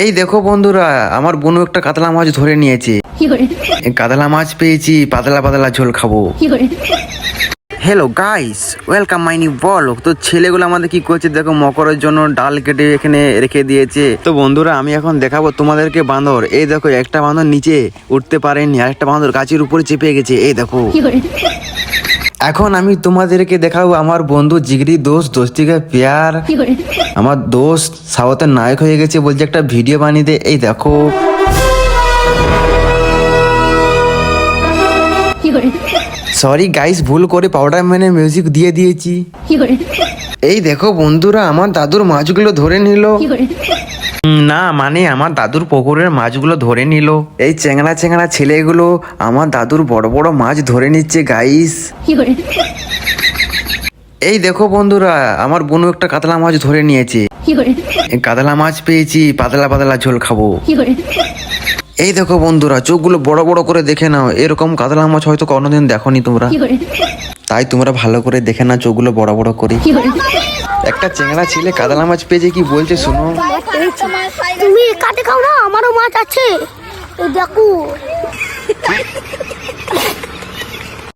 এই দেখো বন্ধুরা, আমার বোনু একটা কাতলা মাছ ধরে নিয়েছে। কাতলা মাছ পেয়েছি, পাতলা পাতলা ঝোল খাবো। Hello guys, welcome my new blog. তো ছেলেগুলো আমাদের কি করছে দেখো, মকরের জন্য ডাল কেটে এখানে রেখে দিয়েছে। তো বন্ধুরা, আমি এখন দেখাবো তোমাদেরকে বাঁদর। এই দেখো, একটা বাঁদর নিচে উঠতে পারেনি, আর একটা বাঁদর গাছের উপরে চেপে গেছে। এই দেখো, এখন আমি তোমাদেরকে দেখাবো আমার বন্ধু জিগরি দোস্ত, দোস্তিকা প্যার। আমার দোস্ত সাউথের নায়ক হয়ে গেছে, বলছে একটা ভিডিও বানিয়ে দে। এই দেখো, সরি গাইস, ভুল করে পাউডার ম্যানের মিউজিক দিয়ে দিয়েছি। এই দেখো বন্ধুরা, আমার দাদুর মাছগুলো ধরে নিল। না মানে আমার দাদুর পুকুরের মাছগুলো ধরে নিল। এই চেংড়া চেংড়া ছেলেগুলো আমার দাদুর বড় বড় মাছ ধরে নিচ্ছে গাইস। এই দেখো বন্ধুরা, আমার বোনু একটা কাতলা মাছ ধরে নিয়েছে। কাতলা মাছ পেয়েছি, পাতলা পাতলা ঝোল খাবো। এই দেখো বন্ধুরা, চোখগুলো বড় বড় করে দেখে নাও। এরকম কাতলা মাছ হয়তো কোনোদিন দেখোনি তোমরা, তাই তোমরা ভালো করে দেখে না, চোখগুলো বড় বড় করে। একটা চেংড়া ছেলে কাতলা মাছ পেয়েছে, কি বলছে শোনো। তুমি কাটে খাও না, আমারও মাছ আছে, এই দেখো।